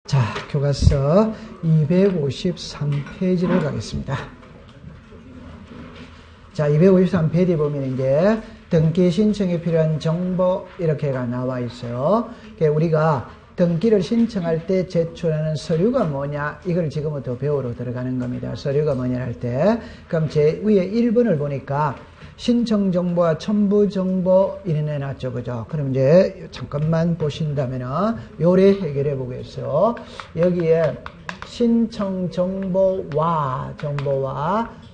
자, 교과서 253페이지를 가겠습니다. 자, 253페이지 보면 이제 등기 신청에 필요한 정보 이렇게가 나와 있어요. 우리가 등기를 신청할 때 제출하는 서류가 뭐냐, 이걸 지금부터 배우러 들어가는 겁니다. 서류가 뭐냐 할 때, 그럼 제 위에 1번을 보니까 신청 정보와 첨부 정보 이런 놨죠, 그죠? 그럼 이제 잠깐만 보신다면은 요래 해결해 보겠어요. 여기에 신청 정보와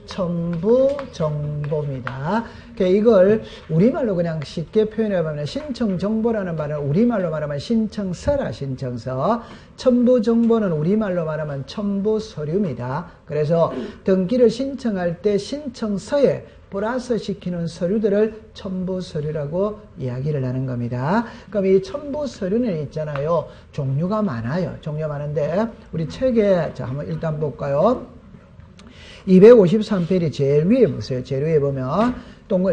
첨부 정보입니다. 이걸 우리말로 그냥 쉽게 표현해보면 신청 정보라는 말은 우리말로 말하면 신청서라, 신청서. 첨부 정보는 우리말로 말하면 첨부 서류입니다. 그래서 등기를 신청할 때 신청서에 플러스 시키는 서류들을 첨부 서류라고 이야기를 하는 겁니다. 그럼 이 첨부 서류는 있잖아요. 종류가 많아요. 종류가 많은데 우리 책에 자 한번 일단 볼까요? 253페이지 제일 위에 보세요. 제일 위에 보면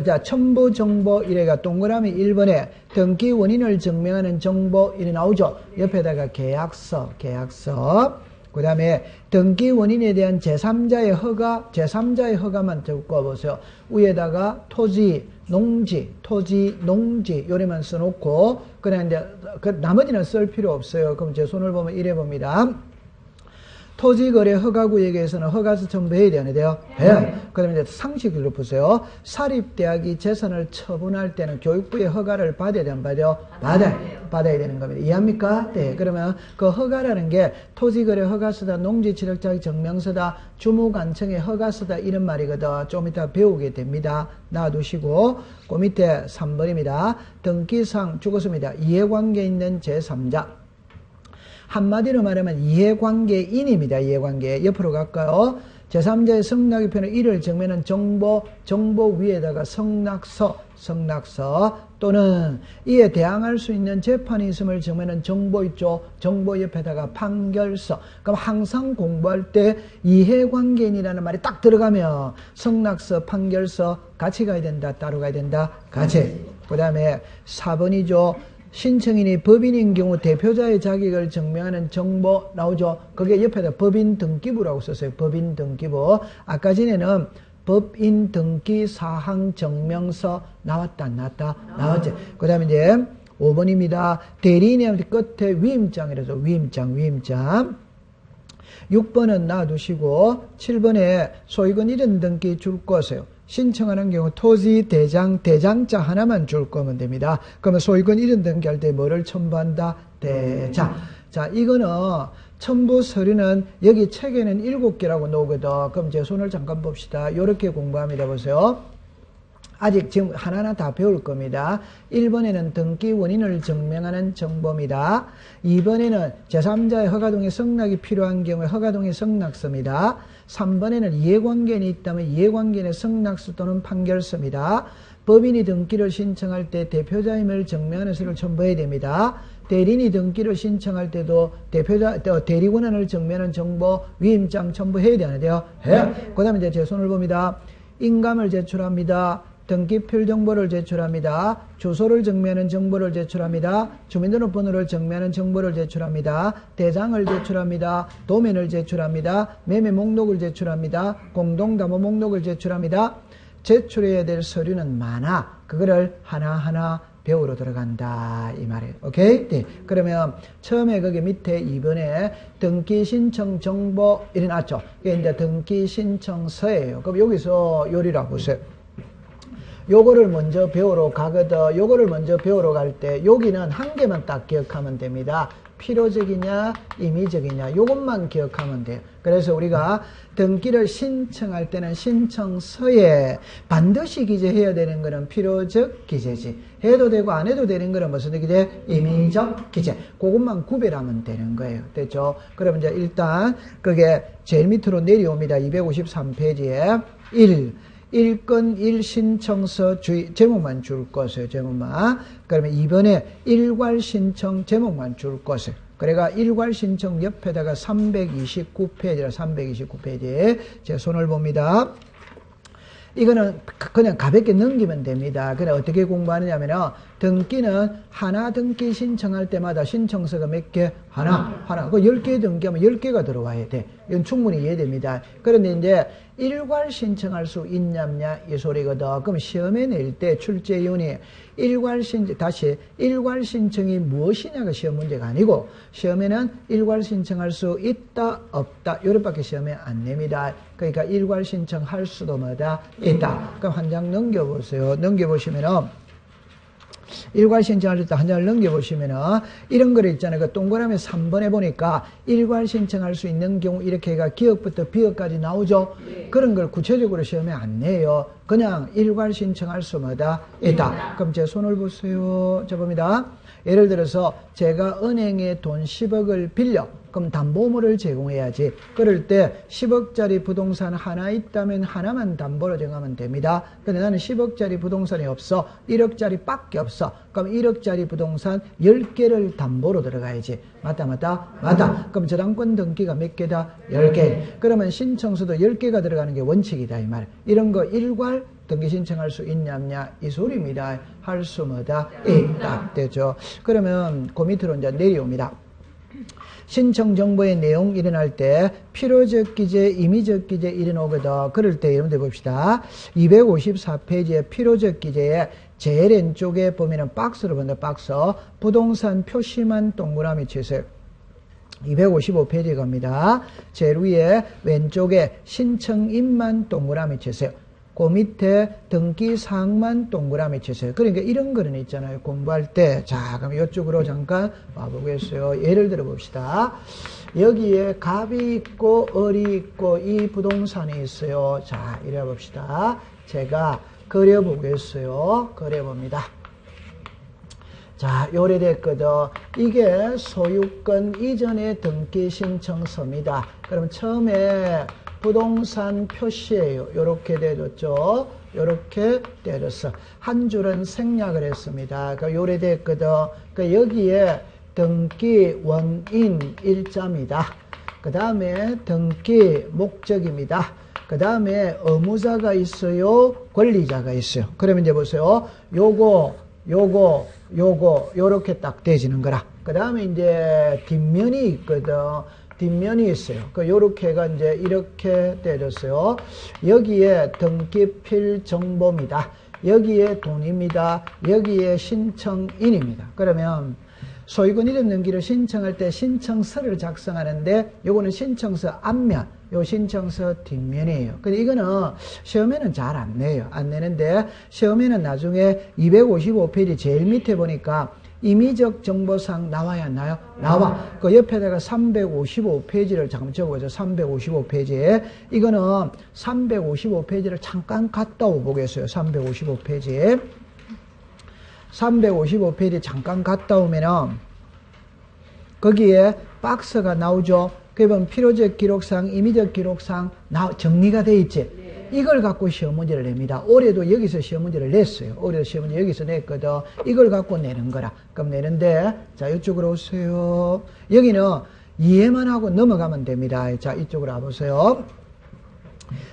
자, 첨부 정보 이래가 동그라미 1번에 등기 원인을 증명하는 정보 이래 나오죠. 옆에다가 계약서. 그 다음에 등기 원인에 대한 제3자의 허가만 적고 보세요. 위에다가 토지, 농지 요래만 써놓고 그냥 이제 나머지는 쓸 필요 없어요. 그럼 제 손을 보면 이래 봅니다. 토지거래 허가구역에서는 허가서 첨부해야 되는데요. 네. 그러면 이제 상식으로 보세요. 사립대학이 재산을 처분할 때는 교육부의 허가를 받아야 되는 받아요? 받아야 되는 겁니다. 이해합니까? 네. 그러면 그 허가라는 게 토지거래 허가서다, 농지취득자격 증명서다, 주무관청의 허가서다 이런 말이거든. 좀 이따 배우게 됩니다. 놔두시고 그 밑에 3번입니다. 등기상 죽었습니다. 이해관계 있는 제3자. 한마디로 말하면 이해관계인입니다. 이해관계. 옆으로 갈까요? 제3자의 성낙의 표현은 이를 정면은 정보 위에다가 성낙서 또는 이에 대항할 수 있는 재판이 있음을 정면은 정보 있죠. 정보 옆에다가 판결서. 그럼 항상 공부할 때 이해관계인이라는 말이 딱 들어가면 성낙서, 판결서 같이 가야 된다, 따로 가야 된다, 같이. 그 다음에 4번이죠. 신청인이 법인인 경우 대표자의 자격을 증명하는 정보 나오죠. 그게 옆에다 법인 등기부라고 썼어요. 법인 등기부. 아까 전에는 법인 등기 사항 증명서 나왔다 안 나왔다? 나왔지. 그 다음에 이제 5번입니다. 대리인의 끝에 위임장이라서 위임장. 6번은 놔두시고 7번에 소유권 이전 등기 줄 것이에요. 신청하는 경우 토지 대장자 하나만 줄 거면 됩니다. 그러면 소유권 이전 등기할 때 뭐를 첨부한다? 대장. 자, 이거는 첨부 서류는 여기 책에는 7개라고 나오거든. 그럼 제 손을 잠깐 봅시다. 이렇게 공부합니다. 보세요. 아직 지금 하나하나 다 배울 겁니다. 1번에는 등기 원인을 증명하는 정보입니다. 2번에는 제3자의 허가동의 성낙이 필요한 경우에 허가동의 성낙서입니다. 3번에는 이해관계인이 있다면 이해관계인의 성낙서 또는 판결서입니다. 법인이 등기를 신청할 때 대표자임을 증명하는 서류를 첨부해야 됩니다. 대리인이 등기를 신청할 때도 대리 권한을 증명하는 정보 위임장 첨부해야 되는데요. 그 다음에 이제 제 손을 봅니다. 인감을 제출합니다. 등기필 정보를 제출합니다. 주소를 증명하는 정보를 제출합니다. 주민등록번호를 증명하는 정보를 제출합니다. 대장을 제출합니다. 도면을 제출합니다. 매매 목록을 제출합니다. 공동담보 목록을 제출합니다. 제출해야 될 서류는 많아. 그거를 하나하나 배우러 들어간다 이 말이에요. 오케이? 네. 그러면 처음에 거기 밑에 2번에 등기 신청 정보 이래 놨죠. 이게 이제 등기 신청서예요. 그럼 여기서 요리라고 보세요. 요거를 먼저 배우러 가거든. 요거를 먼저 배우러 갈 때 여기는 한 개만 딱 기억하면 됩니다. 필요적이냐 임의적이냐 요것만 기억하면 돼요. 그래서 우리가 등기를 신청할 때는 신청서에 반드시 기재해야 되는 거는 필요적 기재지. 해도 되고 안 해도 되는 거는 무슨 기재? 임의적 기재. 그것만 구별하면 되는 거예요. 됐죠? 그러면 이제 일단 그게 제일 밑으로 내려옵니다. 253페이지에 1건 1신청서 주의 제목만 줄 것이에요. 제목만. 그러면 2번에 일괄 신청 제목만 줄 것이에요. 그래가 일괄 신청 옆에다가 329페이지라 329페이지 제 손을 봅니다. 이거는 그냥 가볍게 넘기면 됩니다. 그냥 어떻게 공부하느냐면은 등기는 하나 등기 신청할 때마다 신청서가 몇 개? 하나. 그 10개 등기하면 10개가 들어와야 돼. 이건 충분히 이해됩니다. 그런데 이제 일괄 신청할 수 있냐 없냐 이 소리거든. 그럼 시험에 낼 때 출제위원이 일괄 신청이 무엇이냐가 시험 문제가 아니고 시험에는 일괄 신청할 수 있다 없다 요렇게밖에 시험에 안 냅니다. 그러니까 일괄 신청할 수도 뭐다 있다. 그럼 한 장 넘겨보세요. 넘겨보시면은 일괄 신청할 때 한 장을 넘겨보시면은 이런 거를 있잖아요. 그 동그라미 3번에 보니까 일괄 신청할 수 있는 경우 이렇게 해가 기억부터 비억까지 나오죠. 네. 그런 걸 구체적으로 시험에 안 내요. 그냥 일괄 신청할 수 뭐다 있다. 그럼 제 손을 보세요. 자 봅니다. 예를 들어서 제가 은행에 돈 10억을 빌려 그럼 담보물을 제공해야지. 그럴 때 10억짜리 부동산 하나 있다면 하나만 담보로 정하면 됩니다. 근데 나는 10억짜리 부동산이 없어. 1억짜리 밖에 없어. 그럼 1억짜리 부동산 10개를 담보로 들어가야지. 맞다. 그럼 저당권 등기가 몇 개다? 10개. 그러면 신청서도 10개가 들어가는 게 원칙이다 이 말. 이런 거 일괄 등기 신청할 수 있냐 없냐 이 소리입니다. 할 수 뭐다? 있다. 되죠. 그러면 그 밑으로 이제 내려옵니다. 신청 정보의 내용 일어날 때 필요적 기재, 임의적 기재 일어나거든. 그럴 때 여러분들 봅시다. 254페이지에 필요적 기재에 제일 왼쪽에 보면은 박스로 본다. 박스. 부동산 표시만 동그라미 치세요. 255페이지 갑니다. 제일 위에 왼쪽에 신청인만 동그라미 치세요. 그 밑에 등기사항만 동그라미 치세요. 그러니까 이런 거는 있잖아요. 공부할 때. 자, 그럼 이쪽으로 잠깐 와보겠어요. 예를 들어 봅시다. 여기에 갑이 있고 을이 있고 이 부동산이 있어요. 자, 이래 봅시다. 제가 그려보겠어요. 그려봅니다. 자, 요래됐거든. 이게 소유권 이전의 등기 신청서입니다. 그럼 처음에 부동산 표시예요. 요렇게 돼줬죠. 요렇게 때렸어. 한 줄은 생략을 했습니다. 그러니까 요래됐거든. 그러니까 여기에 등기 원인 일자입니다. 그 다음에 등기 목적입니다. 그 다음에 의무자가 있어요. 권리자가 있어요. 그러면 이제 보세요. 요렇게 딱 돼지는 거라. 그 다음에 이제 뒷면이 있거든. 뒷면이 있어요. 요렇게가 이제 이렇게 때렸어요. 여기에 등기필 정보입니다. 여기에 돈입니다. 여기에 신청인입니다. 그러면 소유권 이전 등기를 신청할 때 신청서를 작성하는데 요거는 신청서 앞면, 요 신청서 뒷면이에요. 근데 이거는 시험에는 잘 안 내요. 안 내는데 시험에는 나중에 255페이지 제일 밑에 보니까 임의적 정보상 나와야 안 나요? 나와. 그 옆에다가 355페이지를 잠깐 적어보죠. 355페이지에. 이거는 355페이지를 잠깐 갔다 오보겠어요. 355페이지에. 355페이지 잠깐 갔다 오면은 거기에 박스가 나오죠. 그러면 필요적 기록상, 임의적 기록상 정리가 돼 있지. 이걸 갖고 시험 문제를 냅니다. 올해도 여기서 시험 문제를 냈어요. 올해도 시험 문제 여기서 냈거든. 이걸 갖고 내는 거라. 그럼 내는데, 자, 이쪽으로 오세요. 여기는 이해만 하고 넘어가면 됩니다. 자, 이쪽으로 와보세요.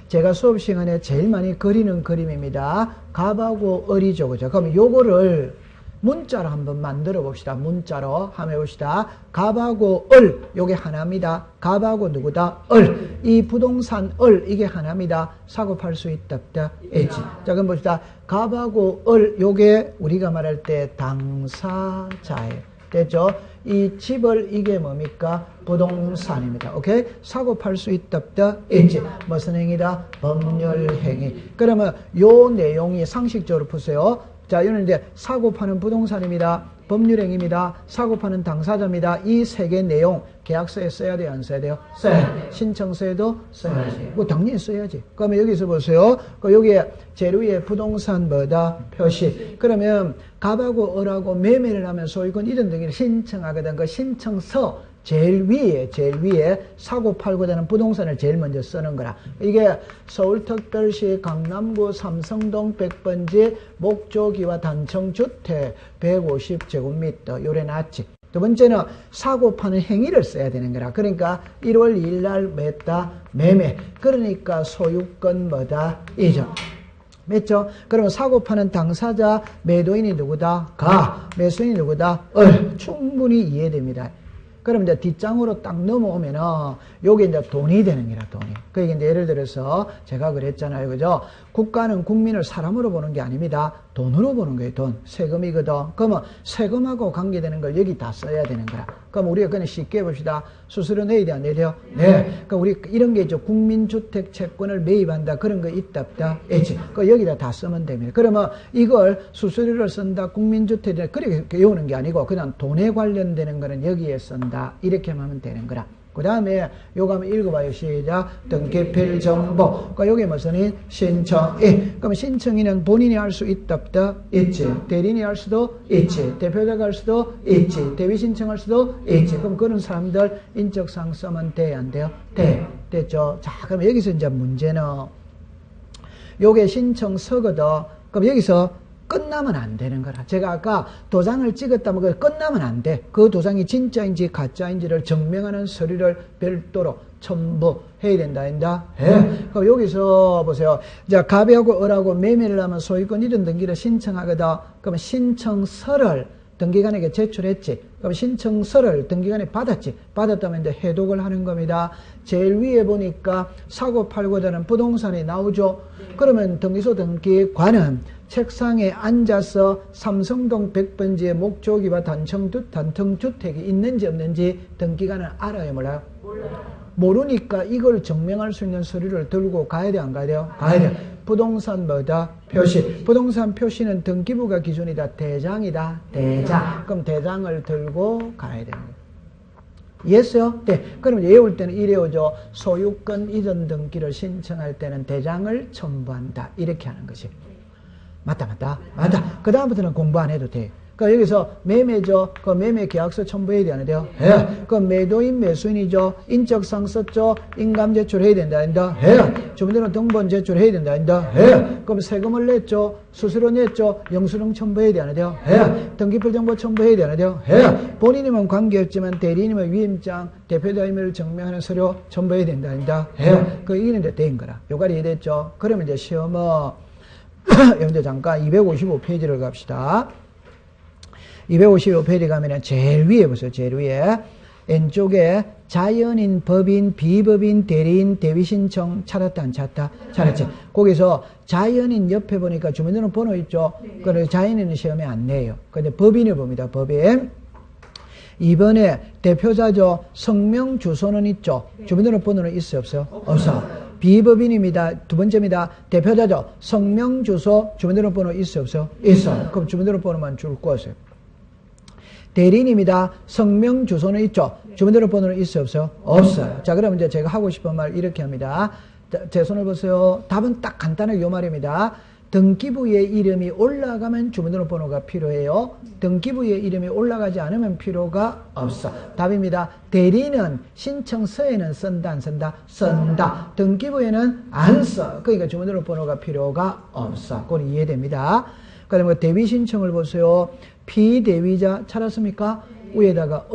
제가 수업 시간에 제일 많이 그리는 그림입니다. 갑하고 을이죠. 그죠? 그럼 요거를 문자로 한번 만들어 봅시다. 문자로 한번 해봅시다. 갑하고 을, 요게 하나입니다. 갑하고 누구다? 을. 이 부동산 을, 이게 하나입니다. 사고 팔 수 있다, 없다? 있지. 자, 그럼 봅시다. 갑하고 을, 요게 우리가 말할 때 당사자예요. 됐죠? 이 집을, 이게 뭡니까? 부동산입니다. 오케이? 사고 팔 수 있다, 없다? 있지. 무슨 행위다? 법률 행위. 그러면 요 내용이 상식적으로 보세요. 자, 이거는 이제 사고 파는 부동산입니다. 법률행위입니다. 사고 파는 당사자입니다. 이 세 개 내용 계약서에 써야 돼요? 안 써야 돼요? 써야 돼요. 신청서에도 써야지. 뭐 당연히 써야지. 그러면 여기서 보세요. 여기에 제일 위에 부동산 뭐다? 표시. 그러면 갑하고 을하고 매매를 하면 소유권 이전 등기를 신청하거든. 그 신청서 제일 위에 사고 팔고자 하는 부동산을 제일 먼저 쓰는 거라. 이게 서울특별시 강남구 삼성동 100번지 목조기와 단층주택 150제곱미터 요래 놨지. 두 번째는 사고 파는 행위를 써야 되는 거라. 그러니까 1월 2일 날 맸다 매매. 그러니까 소유권 뭐다? 이전. 맞죠? 그러면 사고 파는 당사자, 매도인이 누구다? 매수인이 누구다? 충분히 이해됩니다. 그럼 이제 뒷장으로 딱 넘어오면은, 요게 이제 돈이 되는 거라, 돈이. 그게 이제 예를 들어서 제가 그랬잖아요. 그죠? 국가는 국민을 사람으로 보는 게 아닙니다. 돈으로 보는 거예요, 돈. 세금이거든. 그러면 세금하고 관계되는 걸 여기 다 써야 되는 거라. 그럼 우리가 그냥 쉽게 해봅시다. 수수료 내야 돼, 안 내야 돼요? 네. 그럼 우리 이런 게 있죠. 국민주택 채권을 매입한다. 그런 거 있다, 없다? 있지. 그 여기다 다 쓰면 됩니다. 그러면 이걸 수수료를 쓴다, 국민주택에 그렇게 외우는 게 아니고 그냥 돈에 관련되는 거는 여기에 쓴다. 이렇게 하면 되는 거라. 그 다음에 요거 한번 읽어봐요. 시작. 등기필 정보. 그러니까 요게 무슨 신청인. 그럼 신청인은 본인이 할 수 있다, 없다? 있지. 대리인이 할 수도 있지. 대표자가 할 수도 있지. 대위 신청할 수도 있지. 그럼 그런 사람들 인적사항 쓰면 돼, 안 돼요? 돼. 됐죠? 자, 그럼 여기서 이제 문제는 요게 신청서거든. 그럼 여기서 끝나면 안 되는 거라. 제가 아까 도장을 찍었다면 그 끝나면 안 돼. 그 도장이 진짜인지 가짜인지를 증명하는 서류를 별도로 첨부해야 된다. 그럼 여기서 보세요. 자, 갑하고 을하고 매매를 하면 소유권 이전 등기를 신청하거든. 그러면 신청서를 등기관에게 제출했지. 그럼 신청서를 등기관에 받았지. 받았다면 이제 해독을 하는 겁니다. 제일 위에 보니까 사고 팔고자 하는 부동산이 나오죠. 그러면 등기소 등기관은 책상에 앉아서 삼성동 100번지의 목조기와 단층주택이 있는지 없는지 등기관은 알아요, 몰라요? 모르니까 이걸 증명할 수 있는 서류를 들고 가야 돼, 안 가야 돼요? 가야 돼요. 부동산 뭐다? 표시. 부동산 표시는 등기부가 기준이다. 대장이다. 대장. 그럼 대장을 들고 가야 되는 거예요. 이해했어요? 네. 그러면 외울 때는 이래오죠. 소유권 이전 등기를 신청할 때는 대장을 첨부한다. 이렇게 하는 것이. 맞다. 그 다음부터는 공부 안 해도 돼. 그러니까 여기서 매매죠. 그 매매 계약서 첨부해야 되는데요. 그 매도인 매수인이죠. 인적사항 썼죠. 인감 제출해야 된다. 주민등록 등본 제출해야 된다. 그럼 세금을 냈죠. 수수료 냈죠. 영수증 첨부해야 되는데요. 등기필 정보 첨부해야 되는데요. 본인이면 관계없지만 대리인이면 위임장, 대표자임을 증명하는 서류 첨부해야 된다. 그 이게 된 거라. 요까지 이해됐죠. 그러면 이제 시험은 여러분들 잠깐 255페이지를 갑시다. 255페이지 가면은 제일 위에 보세요. 제일 위에 왼쪽에 자연인, 법인, 비법인, 대리인, 대위신청 찾았다, 안 찾았다? 찾았지. 거기서 자연인 옆에 보니까 주민등록 번호 있죠. 그래서 자연인은 시험에 안 내요. 근데 법인을 봅니다. 법인. 2번에 대표자죠. 성명 주소는 있죠. 주민등록 번호는 있어요, 없어요? 없어. 비법인입니다. 두 번째입니다. 대표자죠. 성명 주소 주민등록 번호 있어요, 없어요? 있어. 그럼 주민등록 번호만 줄 거세요. 대리인입니다. 성명 주소는 있죠. 주민등록 번호는 있어요, 없어요? 없어요. 자, 그럼 이제 제가 하고 싶은 말 이렇게 합니다. 자, 제 손을 보세요. 답은 딱 간단하게 요 말입니다. 등기부의 이름이 올라가면 주민등록 번호가 필요해요. 등기부의 이름이 올라가지 않으면 필요가 없어. 답입니다. 대리인은 신청서에는 쓴다, 안 쓴다? 쓴다. 등기부에는 안 써. 그러니까 주민등록 번호가 필요가 없어. 그건 이해됩니다. 그 다음에 대위 신청을 보세요. 피대위자 찾았습니까? 위에다가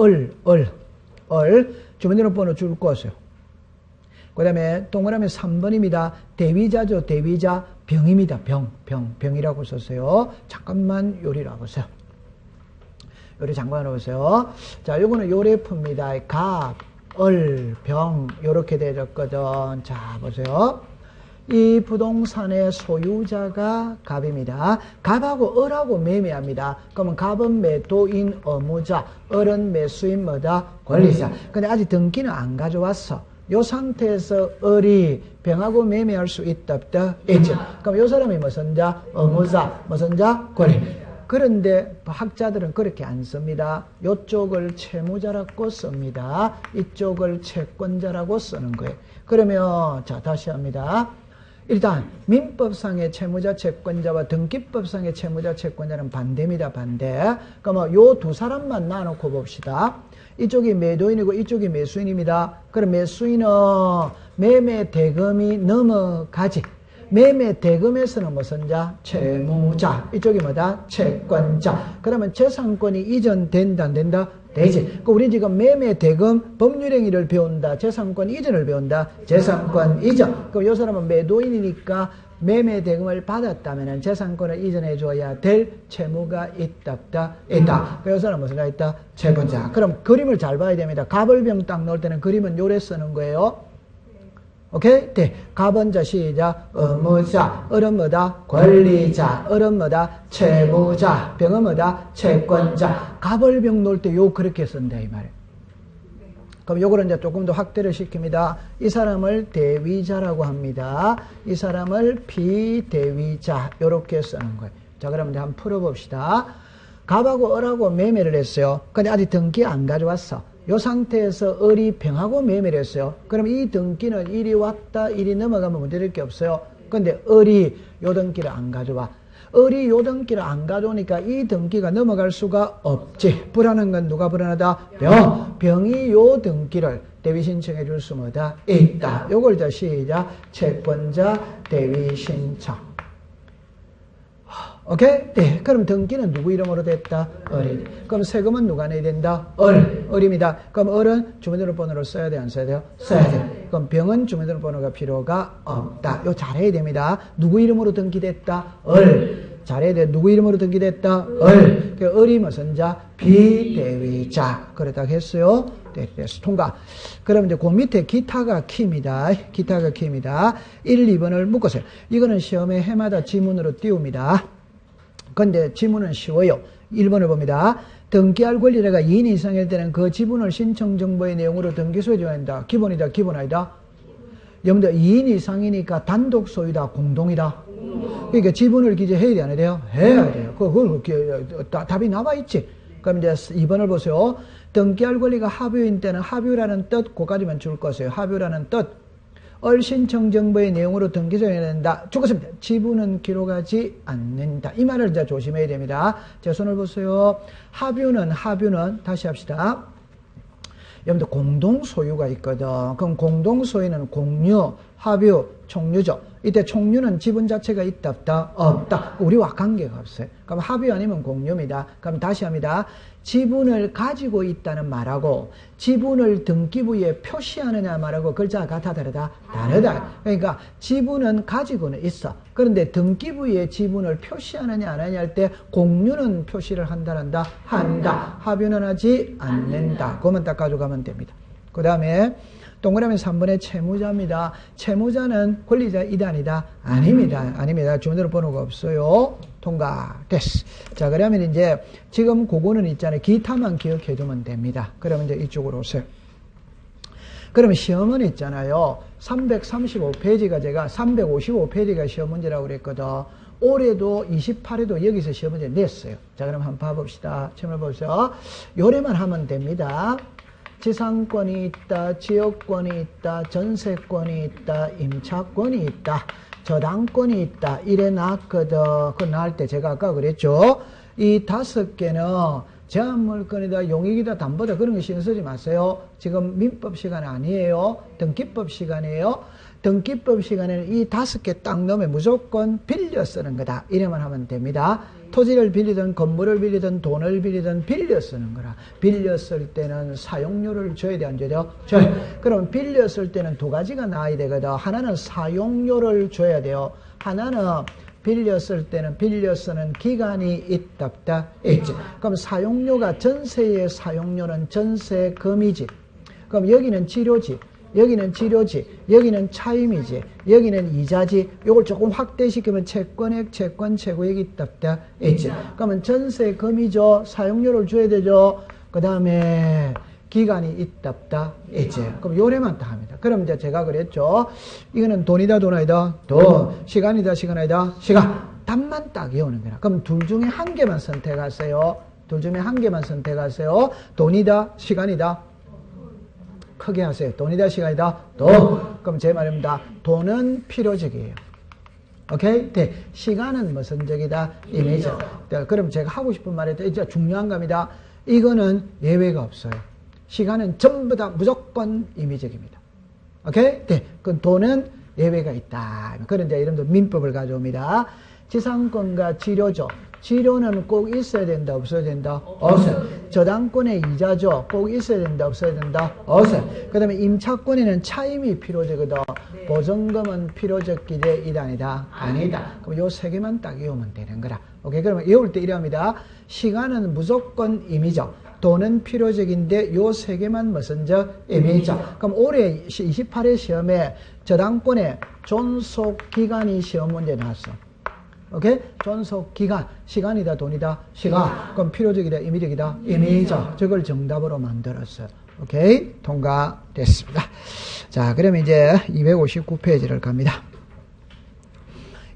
주민등록 번호 줄 거세요. 그 다음에 동그라미 3번입니다. 대위자죠. 대위자. 병입니다. 병이라고 썼어요. 잠깐만 요리라고 보세요. 요리 잠깐 해보세요. 자, 요거는 요래프입니다. 갑, 병 요렇게 되어졌거든. 자, 보세요. 이 부동산의 소유자가 갑입니다. 갑하고 을하고 매매합니다. 그러면 갑은 매도인 의무자, 을은 매수인 뭐다? 권리자. 근데 아직 등기는 안 가져왔어. 요 상태에서 을이 병하고 매매할 수 있다, 없다? 있죠. 그럼 요 사람이 무슨 자? 의무자. 무슨 자? 권리. 그런데 학자들은 그렇게 안 씁니다. 요쪽을 채무자라고 씁니다. 이쪽을 채권자라고 쓰는 거예요. 그러면 자, 다시 합니다. 일단 민법상의 채무자 채권자와 등기법상의 채무자 채권자는 반대입니다. 반대. 그러면 요 두 사람만 나눠놓고 봅시다. 이쪽이 매도인이고 이쪽이 매수인입니다. 그럼 매수인은 매매 대금이 넘어가지. 매매 대금에서는 무슨 자? 채무자. 이쪽이 뭐다? 채권자. 그러면 재산권이 이전된다, 안 된다? 되지. 그 우리 지금 매매 대금 법률행위를 배운다. 재산권 이전을 배운다. 재산권 이전. 그럼 이 사람은 매도인이니까 매매 대금을 받았다면 재산권을 이전해 줘야 될 채무가 있다. 그 이 사람은 무슨 가 있다? 채권자. 그럼 그림을 잘 봐야 됩니다. 갑을병 딱 넣을 때는 그림은 요래 쓰는 거예요. 오케이? 네. 갑원자 시작. 의무자. 을은 뭐다? 권리자. 을은 뭐다? 채무자. 병은 뭐다? 채권자. 갑을병 놓을 때 요 그렇게 쓴다 이 말이에요. 그럼 요거를 이제 조금 더 확대를 시킵니다. 이 사람을 대위자라고 합니다. 이 사람을 비대위자. 요렇게 쓰는 거예요. 자, 그럼 이제 한번 풀어봅시다. 갑하고 을하고 매매를 했어요. 근데 아직 등기 안 가져왔어. 요 상태에서 을이 병하고 매매를 했어요. 그럼 이 등기는 일이 왔다, 일이 넘어가면 문제될 게 없어요. 근데 을이 요 등기를 안 가져와. 을이 요 등기를 안 가져오니까 이 등기가 넘어갈 수가 없지. 불안한 건 누가 불안하다? 병. 병이 요 등기를 대위 신청해 줄 수 뭐다? 있다. 요걸 자 시작. 채권자 대위 신청. 오케이? 네. 그럼 등기는 누구 이름으로 됐다? 을이. 그럼 세금은 누가 내야 된다? 을입니다. 그럼 을은 주민등록번호를 써야 돼, 안 써야 돼요? 써야 돼. 그럼 병은 주민등록번호가 필요가 없다. 요 잘해야 됩니다. 누구 이름으로 등기됐다? 을. 잘해야 돼. 누구 이름으로 등기됐다? 을. 그 을이 무슨 자? 비대위자. 그렇다고 했어요. 네, 됐어. 통과. 그럼 이제 그 밑에 기타가 키입니다. 기타가 키입니다. 1, 2번을 묶으세요. 이거는 시험에 해마다 지문으로 띄웁니다. 근데 지문은 쉬워요. 1번을 봅니다. 등기할 권리자가 2인 이상일 때는 그 지분을 신청 정보의 내용으로 등기소에 줘야 한다. 기본이다, 기본 아니다? 여러분들 2인 이상이니까 단독 소유다, 공동이다? 그러니까 지분을 기재해야 돼, 안 해야 돼요? 해야 돼요. 답이 나와있지. 그럼 이제 2번을 보세요. 등기할 권리가 합유인 때는 합유라는 뜻, 그까지만 줄 것이에요. 합유라는 뜻. 을 신청 정보의 내용으로 등기소에 해야 된다. 죽었습니다. 지분은 기록하지 않는다. 이 말을 이제 조심해야 됩니다. 제 손을 보세요. 합유는 다시 합시다. 여러분들 공동 소유가 있거든. 그럼 공동 소유는 공유, 합유, 총유죠. 이때 총유는 지분 자체가 있다, 없다? 없다. 우리와 관계가 없어요. 그럼 합유 아니면 공유입니다. 그럼 다시 합니다. 지분을 가지고 있다는 말하고 지분을 등기부에 표시하느냐 말하고 글자가 같아 다르다? 다르다. 그러니까 지분은 가지고는 있어. 그런데 등기부에 지분을 표시하느냐 안 하느냐 할 때 공유는 표시를 한다. 합유는 하지 않는다. 그것만 딱 가져가면 됩니다. 그 다음에 동그라미 3번의 채무자입니다. 채무자는 권리자이다 아니다? 아닙니다. 주민등록번호가 없어요. 통과. 됐어. 자, 그러면 이제 지금 그거는 있잖아요. 기타만 기억해 두면 됩니다. 그러면 이제 이쪽으로 오세요. 그러면 시험은 있잖아요. 335페이지가 제가 355페이지가 시험 문제라고 그랬거든. 올해도 28회도 여기서 시험 문제 냈어요. 자, 그럼 한번 봐봅시다. 시험을 보세요. 요래만 하면 됩니다. 지상권이 있다, 지역권이 있다, 전세권이 있다, 임차권이 있다, 저당권이 있다. 이래 놨거든. 그거 나올 때 제가 아까 그랬죠. 이 5개는 제한물건이다, 용익이다, 담보다 그런 거 신경 쓰지 마세요. 지금 민법 시간 아니에요. 등기법 시간이에요. 등기법 시간에는 이 5개 딱 넣으면 무조건 빌려 쓰는 거다. 이래만 하면 됩니다. 토지를 빌리든 건물을 빌리든 돈을 빌리든 빌려 쓰는 거라. 빌려 쓸 때는 사용료를 줘야 돼, 안 줘야 돼요? 그럼 빌려 쓸 때는 두 가지가 나와야 되거든. 하나는 사용료를 줘야 돼요. 하나는 빌려 쓸 때는 빌려 쓰는 기간이 있다, 없다? 있지. 그럼 사용료가 전세의 사용료는 전세금이지. 그럼 여기는 치료지. 여기는 치료지, 여기는 차임이지, 여기는 이자지. 요걸 조금 확대시키면 채권액, 채권 최고액이 있다, 없다? 있지. 그러면 전세금이죠. 사용료를 줘야 되죠. 그 다음에 기간이 있다, 없다? 있지. 그럼 요래만 다 합니다. 그럼 이제 제가 그랬죠. 이거는 돈이다, 돈 아니다? 돈. 시간이다, 시간 아니다? 시간. 답만 딱 외우는 거야. 그럼 둘 중에 한 개만 선택하세요. 둘 중에 한 개만 선택하세요. 돈이다, 시간이다? 크게 하세요. 돈이다, 시간이다? 돈. 그럼 제 말입니다. 돈은 필요적이에요. 오케이? 네. 시간은 무슨 적이다? 임의적. 네. 그럼 제가 하고 싶은 말이 진짜 중요한 겁니다. 이거는 예외가 없어요. 시간은 전부 다 무조건 임의적입니다. 오케이? 네. 그 돈은 예외가 있다. 그런 이제 이름도 민법을 가져옵니다. 지상권과 치료죠. 치료는 꼭 있어야 된다, 없어야 된다? 없어요. 저당권의 이자죠. 꼭 있어야 된다, 없어야 된다? 없어요. 그 다음에 임차권에는 차임이 필요적이거든. 보증금은 필요적 기대 이다 아니다? 아니다. 그럼 요 세 개만 딱 외우면 되는 거라. 오케이. 그러면 외울 때 이럽니다. 시간은 무조건 임의죠. 돈은 필요적인데 요 세 개만 무슨 임의죠. 그럼 올해 28회 시험에 저당권의 존속기간이 시험 문제 나왔어. 오케이? 존속기간. 시간이다, 돈이다? 시간. 그럼 필요적이다, 임의적이다? 임의죠. 저걸 정답으로 만들었어요. 오케이? 통과됐습니다. 자, 그러면 이제 259페이지를 갑니다.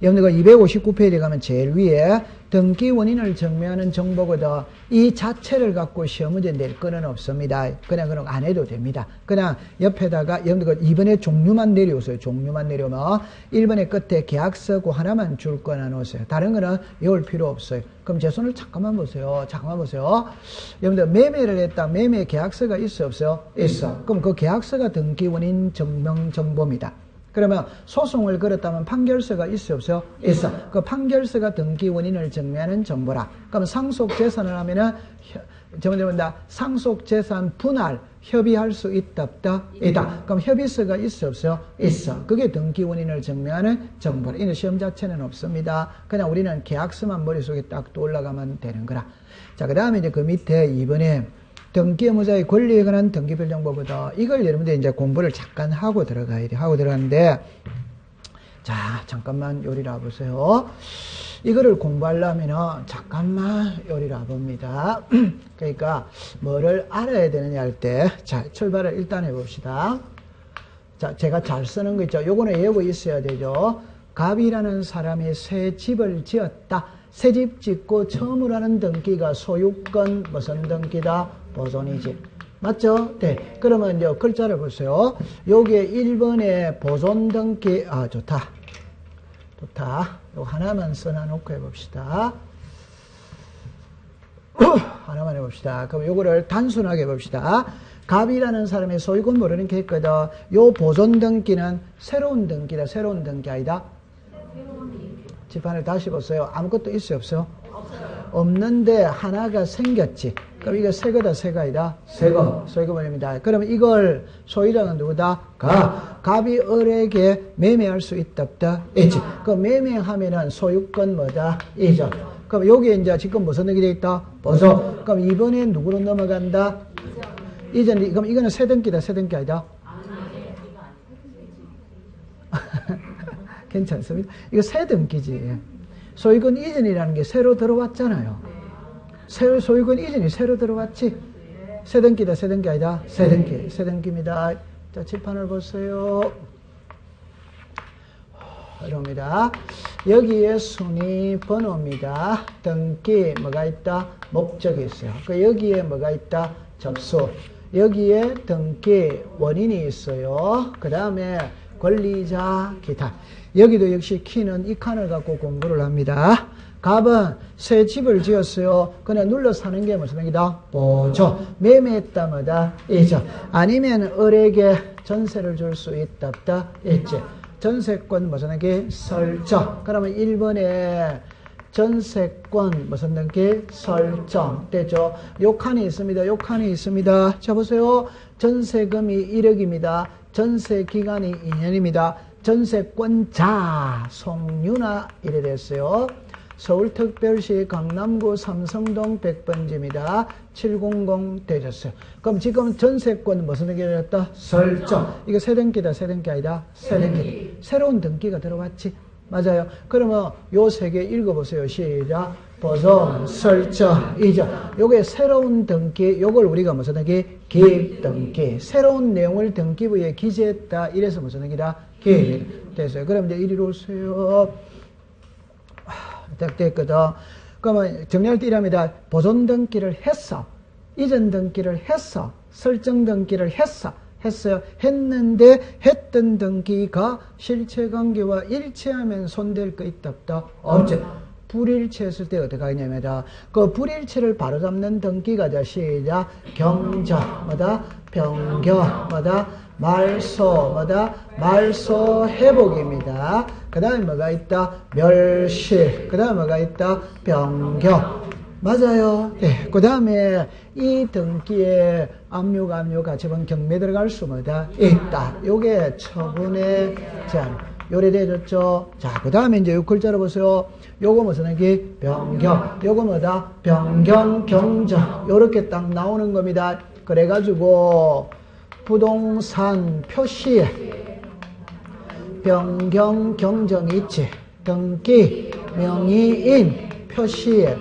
여러분들 259페이지 가면 제일 위에 등기 원인을 증명하는 정보거든. 이 자체를 갖고 시험 문제 낼 거는 없습니다. 그냥 안 해도 됩니다. 그냥 옆에다가 여러분들 2번에 종류만 내려오세요. 종류만 내려오면 1번의 끝에 계약서고 하나만 줄 거나 놓으세요. 다른 거는 외울 필요 없어요. 그럼 제 손을 잠깐만 보세요. 잠깐만 보세요. 여러분들 매매를 했다. 매매 계약서가 있어요, 없어요? 있어. 그럼 그 계약서가 등기 원인 증명 정보입니다. 그러면 소송을 걸었다면 판결서가 있어요, 없어요? 있어. 그 판결서가 등기 원인을 증명하는 정보라. 그럼 상속재산을 하면은, 상속재산 분할, 협의할 수 있다, 없다? 있다. 그럼 협의서가 있어요, 없어요? 있어. 그게 등기 원인을 증명하는 정보라. 이는 시험 자체는 없습니다. 그냥 우리는 계약서만 머릿속에 딱 떠올라가면 되는 거라. 자, 그 다음에 이제 그 밑에 2번에 등기 의무자의 권리에 관한 등기별 정보보다 이걸 여러분들 이제 공부를 잠깐 하고 들어가야 돼. 하고 들어가는데, 자, 잠깐만 요리 놔보세요. 이거를 공부하려면은 잠깐만 요리 놔봅니다. 그러니까 뭐를 알아야 되느냐 할 때, 자, 출발을 일단 해봅시다. 자, 제가 잘 쓰는 거 있죠. 요거는 외우고 있어야 되죠. 갑이라는 사람이 새 집을 지었다. 새 집 짓고 처음으로 하는 등기가 소유권 무슨 등기다? 보존이지. 맞죠? 네. 그러면 이제 글자를 보세요. 요게 1번에 보존 등기, 좋다. 좋다. 요 하나만 써놔놓고 해봅시다. 하나만 해봅시다. 그럼 요거를 단순하게 해봅시다. 갑이라는 사람의 소유권 모르는 게 있거든. 요 보존 등기는 새로운 등기다. 새로운 등기 아니다? 집안을 다시 보세요. 아무것도 있어요, 없어요? 없는데 하나가 생겼지. 그럼 이거 새 거다, 새가 아니다? 새거. 소유권입니다. 그러면 이걸 소유자는 누구다? 갑이 을에게 매매할 수 있다, 없다? 있지. 그 매매하면은 소유권 뭐다? 이죠. 그럼 여기에 이제 지금 무슨 등기 되어 있다? 보존. 그럼 이번에 누구로 넘어간다? 이전. 그럼 이거는 새 등기다, 새 등기 아니다? 괜찮습니다. 이거 새 등기지. 소유권 이전이라는 게 새로 들어왔잖아요. 소유권 이전이 새로 들어왔지. 새 등기다, 새 등기 아니다? 새 등기. 새 등기입니다. 자, 칠판을 보세요. 이럽니다. 여기에 순위 번호입니다. 등기 뭐가 있다? 목적이 있어요. 그 여기에 뭐가 있다? 접수. 여기에 등기 원인이 있어요. 그 다음에 권리자 기타. 여기도 역시 키는 이 칸을 갖고 공부를 합니다. 갑은 새 집을 지었어요. 그냥 눌러 사는 게 무슨 얘기다? 보존. 매매했다 뭐다? 이죠. 아니면 을에게 전세를 줄 수 있다 없다? 있지. 전세권 무슨 얘기? 설정. 그러면 1번에 전세권 무슨 등기? 설정. 되죠. 요 칸이 있습니다. 요 칸이 있습니다. 자, 보세요. 전세금이 1억입니다. 전세 기간이 2년입니다. 전세권자 송윤아 이래 됐어요. 서울특별시 강남구 삼성동 100번지입니다. 700 되셨어요. 그럼 지금 전세권 무슨 등기가 됐다? 설정. 이거 새 등기다, 새 등기 아니다? 새 등기. 새로운 등기가 들어왔지. 맞아요. 그러면 요 세 개 읽어보세요. 시작. 보존, 설정, 이전. 요게 새로운 등기, 요걸 우리가 무슨 등기? 기입 등기. 새로운 내용을 등기부에 기재했다. 이래서 무슨 등기다? 기입. 됐어요. 그럼 이제 이리로 오세요. 딱 됐거든. 그러면 정리할 때 이랍니다. 보존 등기를 했어. 이전 등기를 했어. 설정 등기를 했어요. 했는데 했던 등기가 실체관계와 일치하면 손댈 거 있다 없다? 없죠. 불일치했을 때 어떻게 하냐면 그 불일치를 바로잡는 등기가 시작 경자 뭐다? 변경 뭐다? 말소, 뭐다? 말소 회복입니다. 그 다음에 뭐가 있다? 멸실. 그 다음에 뭐가 있다? 변경. 맞아요. 네. 그 다음에 이 등기에 압류, 같이 본 경매 들어갈 수 뭐다? 있다. 요게 처분의 제한. 요래되졌죠? 자, 그 다음에 이제 요 글자로 보세요. 요거 무슨 얘기? 변경. 요거 뭐다? 변경, 경정. 요렇게 딱 나오는 겁니다. 그래가지고, 부동산 표시에 변경, 경정이 있지. 등기, 명의인 표시에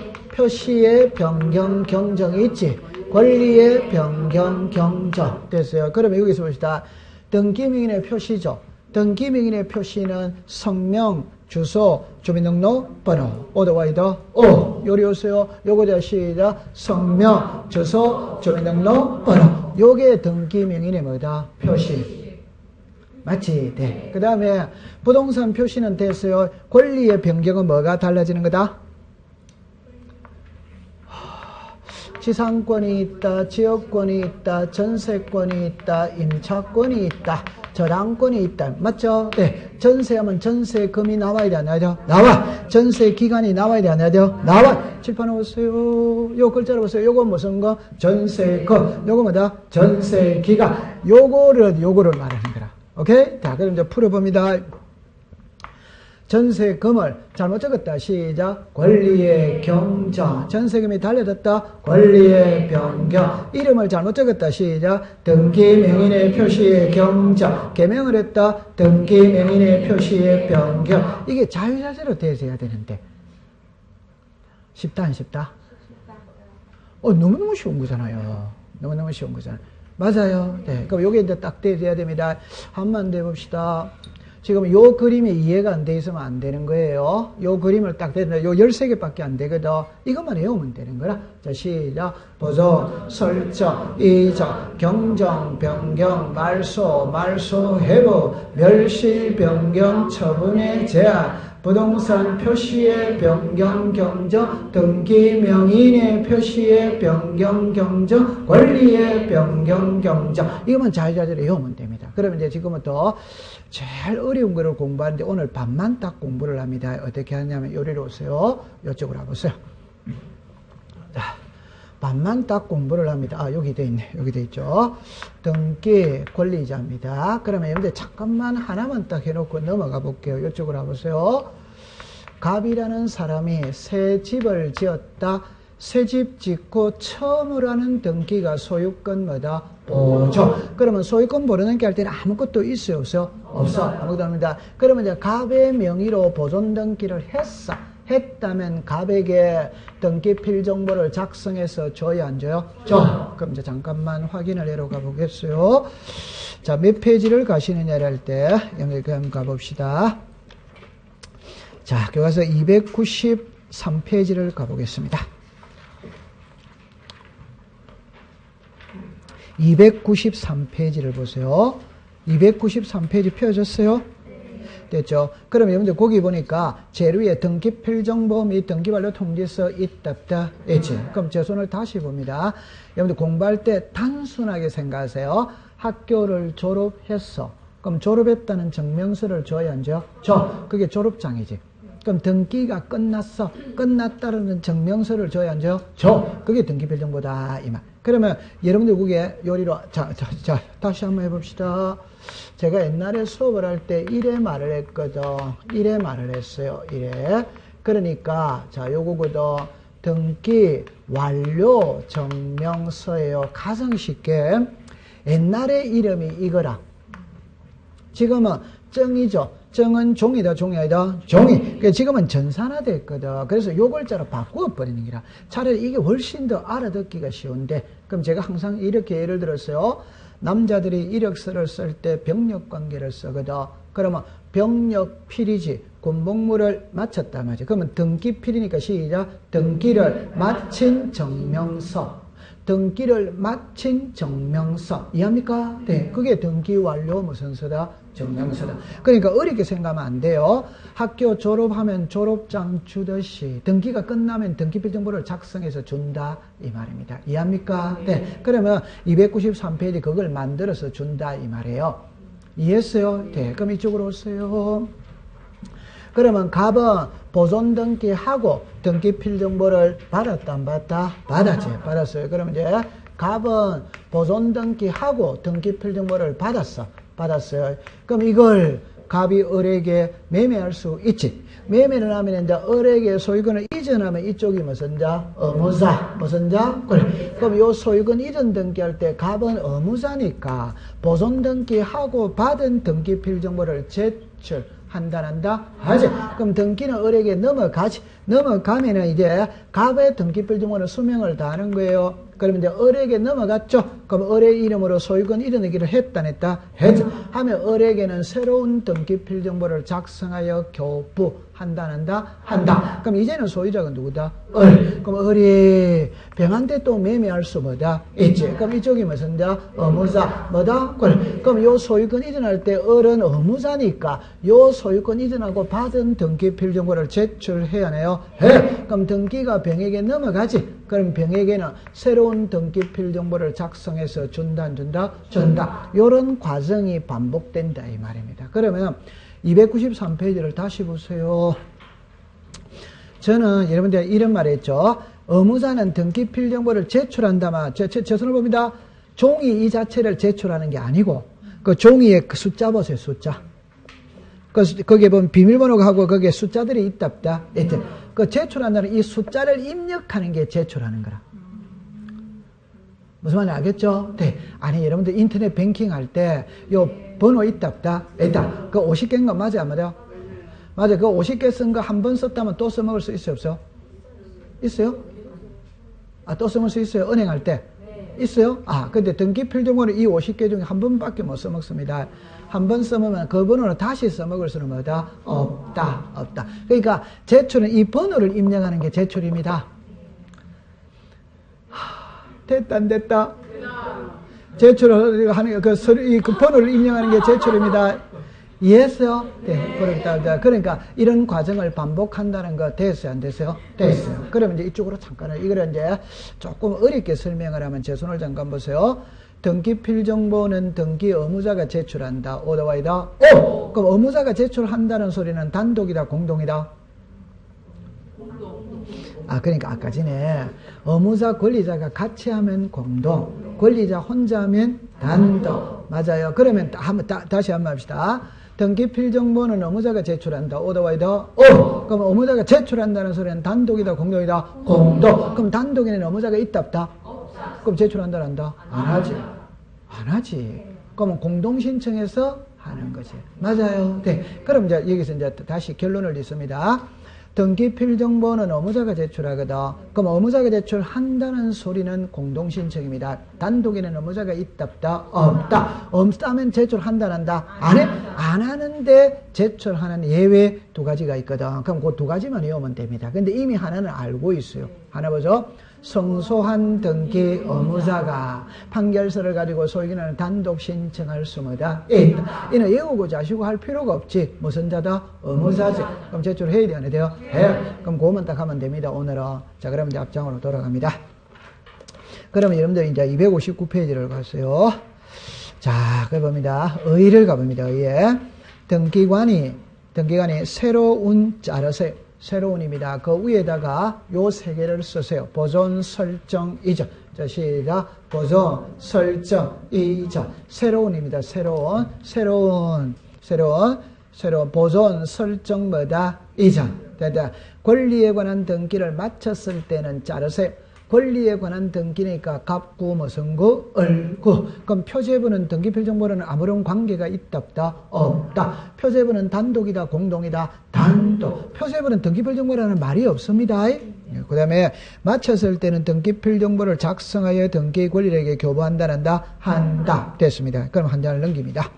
변경, 경정이 있지. 권리의 변경, 경정. 됐어요. 그러면 여기서 봅시다. 등기명인의 표시죠. 등기명인의 표시는 성명, 주소, 주민등록번호, 오더와이더, 요리 오세요. 요거 시작. 성명, 주소, 주민등록번호. 요게 등기명인의 뭐다? 표시. 맞지? 네. 그 다음에 부동산 표시는 됐어요. 권리의 변경은 뭐가 달라지는 거다? 지상권이 있다, 지역권이 있다, 전세권이 있다, 임차권이 있다, 저당권이 있다. 맞죠? 네. 전세하면 전세금이 나와야 돼, 안 나와야 돼요? 나와! 전세 기간이 나와야 돼, 안 나와야 돼요? 나와! 칠판에 보세요. 요 글자로 보세요. 요거 무슨 거? 전세금. 요거 뭐다? 전세 기간. 요거를 말하는 거라. 오케이? 자, 그럼 이제 풀어봅니다. 전세금을 잘못 적었다. 시작. 권리의 경정. 전세금이 달려졌다. 권리의 변경. 이름을 잘못 적었다. 시작. 등기명인의 표시의 경정. 개명을 했다. 등기명인의 표시의 변경. 이게 자유자재로 되어야 되는데. 쉽다 안 쉽다? 너무너무 쉬운 거잖아요. 너무너무 쉬운 거잖아요. 맞아요. 네. 그럼 요게 이제 딱 돼야 됩니다. 한번 더 해봅시다. 지금 요 그림이 이해가 안 돼 있으면 안 되는 거예요. 요 그림을 딱 대는데 요 13개밖에 안 되거든. 이것만 외우면 되는 거라. 자, 시작. 보조, 설정, 이적, 경정, 변경, 말소, 회복, 멸실, 변경, 처분의 제한, 부동산 표시의 변경, 경정, 등기 명인의 표시의 변경, 경정, 권리의 변경, 경정. 이것만 자유자재로 외우면 됩니다. 그러면 이제 지금부터 제일 어려운 거를 공부하는데 오늘 반만 딱 공부를 합니다. 어떻게 하냐면 요리로 오세요. 이쪽으로 와보세요. 자, 반만 딱 공부를 합니다. 여기 돼 있네. 여기 돼 있죠. 등기 권리자입니다. 그러면 여러분들 잠깐만 하나만 딱 해놓고 넘어가 볼게요. 이쪽으로 와보세요. 갑이라는 사람이 새 집을 지었다. 새 집 짓고 처음으로 하는 등기가 소유권 뭐다? 보조. 그러면 소유권 보존 등기 할 때는 아무것도 있어요? 없어요? 없어. 아무것도 없습니다. 그러면 이제 갑의 명의로 보존 등기를 했다면 갑에게 등기 필정보를 작성해서 줘야 안 줘요? 줘. 그럼 이제 잠깐만 확인을 해러 가보겠어요. 자, 몇 페이지를 가시느냐를 할 때 여기 한번 가봅시다. 자, 교과서 293페이지를 가보겠습니다. 293페이지를 보세요. 293페이지 펴졌어요? 됐죠? 그럼 여러분들 거기 보니까 제일 위에 등기 필정보 및 등기반려 통지서 있다 없다 있지. 그럼 제 손을 다시 봅니다. 여러분들 공부할 때 단순하게 생각하세요. 학교를 졸업했어. 그럼 졸업했다는 증명서를 줘야 안 줘? 줘. 그게 졸업장이지. 그럼 등기가 끝났다는 증명서를 줘야 안 줘요? 줘. 그게 등기 필정보다 이 말. 그러면 여러분들 그게 요리로 자 다시 한번 해봅시다. 제가 옛날에 수업을 할 때 이래 말을 했거든. 이래 말을 했어요. 이래. 그러니까 자 요거거든. 등기 완료 증명서예요. 가장 쉽게 옛날에 이름이 이거라. 지금은 정이죠. 정은 종이다, 종이 아니다? 종이. 그러니까 지금은 전산화됐거든. 그래서 요 글자로 바꾸어버리는 기라. 차라리 이게 훨씬 더 알아듣기가 쉬운데, 그럼 제가 항상 이렇게 예를 들었어요. 남자들이 이력서를 쓸 때 병력관계를 쓰거든. 그러면 병력필이지. 군복무를 마쳤단 말이지. 그러면 등기필이니까 시작. 등기를 마친 증명서. 등기를 마친 증명서. 이해합니까? 네. 그게 등기 완료 무슨 서다? 증명서다. 그러니까 어렵게 생각하면 안 돼요. 학교 졸업하면 졸업장 주듯이 등기가 끝나면 등기필정보를 작성해서 준다 이 말입니다. 이해합니까? 네. 그러면 293페이지 그걸 만들어서 준다 이 말이에요. 이해했어요? 네. 그럼 이쪽으로 오세요. 그러면 갑은 보존 등기하고 등기필정보를 받았다 안 받았다? 받았지. 받았어요. 그러면 이제 갑은 보존 등기하고 등기필정보를 받았어요. 그럼 이걸 갑이 을에게 매매할 수 있지. 매매를 하면 이제 을에게 소유권을 이전하면 이쪽이 무슨 자? 의무자. 무슨 자? 그래. 그럼 요 소유권 이전 등기할 때 갑은 의무자니까 보존 등기하고 받은 등기필정보를 제출한다 하지. 그럼 등기는 을에게 넘어가지. 넘어가면은 이제 갑의 등기필정보는 수명을 다하는 거예요. 그러면 이제 을에게 넘어갔죠. 그럼 을의 이름으로 소유권 이전하기를 했다 안 했다? 했죠. 하면 을에게는 새로운 등기필정보를 작성하여 교부한다 안 한다? 한다. 그럼 이제는 소유자가 누구다? 을. 그럼 을이 병한테 또 매매할 수 뭐다? 있지. 그럼 이쪽이 무슨 자? 의무자. 뭐다? 그래. 그럼 요 소유권 이전할 때 을은 의무자니까 요 소유권 이전하고 받은 등기필정보를 제출해야 해요. 해. 그럼 등기가 병에게 넘어가지. 그럼 병에게는 새로운 등기필정보를 작성해서 준다 안 준다? 준다. 요런 과정이 반복된다 이 말입니다. 그러면 293페이지를 다시 보세요. 저는 여러분들 이런 말 했죠. 의무자는 등기필정보를 제출한다만 제 손을 봅니다. 종이 이 자체를 제출하는 게 아니고 그 종이의 그 숫자 보세요. 숫자. 거기에 보면 비밀번호하고 거기에 숫자들이 있답다. 그 제출한다는 이 숫자를 입력하는 게 제출하는 거라. 무슨 말인지 알겠죠? 네. 아니, 여러분들 인터넷 뱅킹 할 때 요 번호 있답다. 있다. 그 50개인 거 맞아요? 안 맞아요? 맞아요. 그 50개 쓴 거 한 번 썼다면 또 써먹을 수 있어요? 없어요? 있어요? 아, 또 써먹을 수 있어요? 은행 할 때? 있어요? 아, 근데 등기필정보는 이 50개 중에 한 번밖에 못 써먹습니다. 한 번 써먹으면 그 번호는 다시 써먹을 수는 뭐다? 없다. 없다. 그러니까 제출은 이 번호를 입력하는 게 제출입니다. 됐다 안 됐다? 제출을 하는 그 번호를 입력하는 게 제출입니다. 이해했어요? 네. 그러니까 이런 과정을 반복한다는 거 됐어요? 안 됐어요? 됐어요. 그러면 이제 이쪽으로 잠깐을 이걸 이제 조금 어렵게 설명을 하면 제 손을 잠깐 보세요. 등기필정보는 등기 의무자가 제출한다. 오다와이다. 오! 그럼 의무자가 제출한다는 소리는 단독이다, 공동이다? 아, 그러니까 아까 전에 의무자 권리자가 같이 하면 공동, 권리자 혼자 하면 단독. 맞아요. 그러면 다시 한번 합시다. 등기필정보는 의무자가 제출한다. 오다와이다. 오! 그럼 의무자가 제출한다는 소리는 단독이다, 공동이다? 공동. 그럼 단독에는 의무자가 있답다? 그럼 제출한다, 안 한다? 안 하지. 안 하지. 그러면 공동신청해서 하는 거지. 맞아요. 네. 그럼 이제 여기서 이제 다시 결론을 짓습니다. 등기필정보는 의무자가 제출하거든. 그럼 의무자가 제출한다는 소리는 공동신청입니다. 단독에는 의무자가 있답다? 없다. 없다면 제출한다, 안 한다? 안 해? 안 하는데 제출하는 예외 두 가지가 있거든. 그럼 그 두 가지만 외우면 됩니다. 근데 이미 하나는 알고 있어요. 하나 보죠. 성소한 등기 의무자가 판결서를 가지고 소유권을 단독 신청할 수 뭐다? 있다. 이는 외우고 자시고 할 필요가 없지. 무슨 자다? 의무자지. 그럼 제출해야 돼, 안 해야 돼요? 해요. 그럼 그것만 딱 하면 됩니다, 오늘은. 자, 그럼 이제 앞장으로 돌아갑니다. 그러면 여러분들 이제 259페이지를 갔어요. 자, 그 봅니다. 의를 가봅니다, 의에. 등기관이 새로운 자르세요. 새로운입니다. 그 위에다가 요 세 개를 쓰세요. 보존, 설정, 이전. 자, 시작. 보존, 설정, 이전. 새로운입니다. 새로운. 보존, 설정, 뭐다? 이전. 권리에 관한 등기를 마쳤을 때는 자르세요. 권리에 관한 등기니까 갑구, 무슨 구, 을구. 그럼 표제부는 등기필정보로는 아무런 관계가 있답다? 없다. 표제부는 단독이다, 공동이다? 단독. 표제부는 등기필정보라는 말이 없습니다. 그 다음에 마쳤을 때는 등기필정보를 작성하여 등기 권리에게 교부한다, 한다. 됐습니다. 그럼 한 장을 넘깁니다.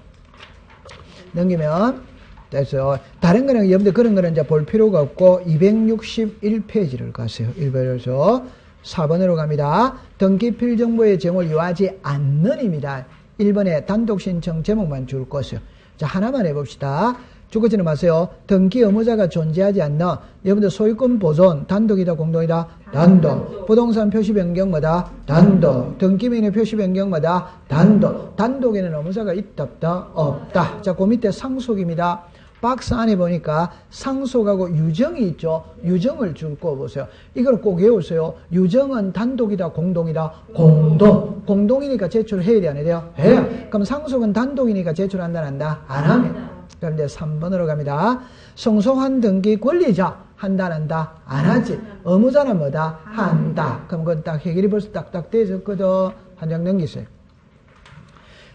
넘기면 됐어요. 다른 거는 여러분들 그런 거는 이제 볼 필요가 없고 261페이지를 가세요. 1번에서 4번으로 갑니다. 등기 필정보의 제목을 요하지 않는입니다. 1번에 단독 신청 제목만 줄 것이요. 자, 하나만 해봅시다. 죽어지는 마세요. 등기 의무자가 존재하지 않나. 여러분들 소유권 보존 단독이다 공동이다? 단독. 부동산 표시 변경마다 단독. 등기명의 표시 변경마다 단독. 단독에는 의무자가 있다 없다? 없다. 자, 그 밑에 상속입니다. 박스 안에 보니까 상속하고 유정이 있죠. 유정을 줄 거 보세요. 이걸 꼭 외우세요. 유정은 단독이다 공동이다? 공동. 공동이니까 제출해야 돼 안 해야 돼요? 해요. 그럼 상속은 단독이니까 제출한다 안 한다? 안 합니다. 그럼 이제 3번으로 갑니다. 성소한 등기 권리자 한다 안 한다? 안 하지. 의무자는 뭐다? 한다. 그럼 그건 딱 해결이 벌써 딱딱 되어졌거든. 한 장 넘기세요.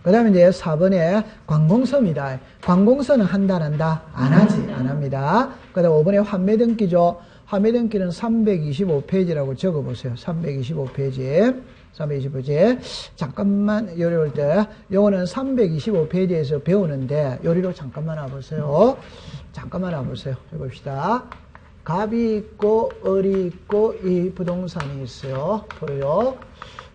그 다음에 이제 4번에 관공서입니다. 관공서는 한다 안 한다? 안 하지. 안 합니다. 그 다음 5번에 환매등기죠. 환매등기는 325페이지라고 적어보세요. 325페이지. 325페이지. 잠깐만, 요리 올 때, 요거는 325페이지에서 배우는데, 요리로 잠깐만 와보세요. 잠깐만 와보세요. 해봅시다. 갑이 있고, 을이 있고, 이 부동산이 있어요. 보여요?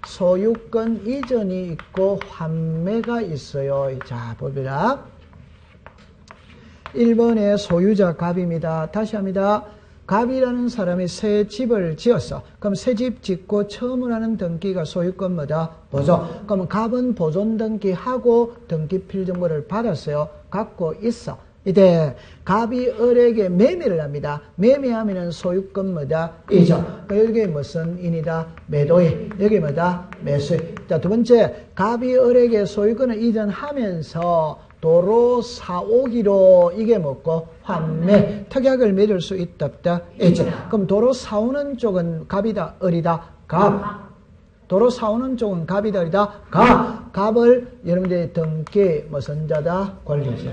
소유권 이전이 있고, 환매가 있어요. 자, 봅니다. 1번에 소유자 갑입니다. 다시 합니다. 갑이라는 사람이 새 집을 지었어. 그럼 새 집 짓고 처음으로 하는 등기가 소유권 뭐다? 보존. 그럼 갑은 보존 등기하고 등기 필정보를 받았어요. 갖고 있어. 이때 갑이 을에게 매매를 합니다. 매매하면은 소유권 뭐다? 이전. 그러니까 여기 무슨 인이다? 매도인. 여기 뭐다? 매수인. 자, 두 번째, 갑이 을에게 소유권을 이전하면서 도로 사오기로 이게 뭐고? 환매. 특약을 맺을 수 있다 없다? 있지. 그럼 도로 사오는 쪽은 갑이다? 을이다? 갑. 도로 사오는 쪽은 갑이다? 을이다? 갑. 갑을 여러분들이 등기 무슨 자다? 권리자.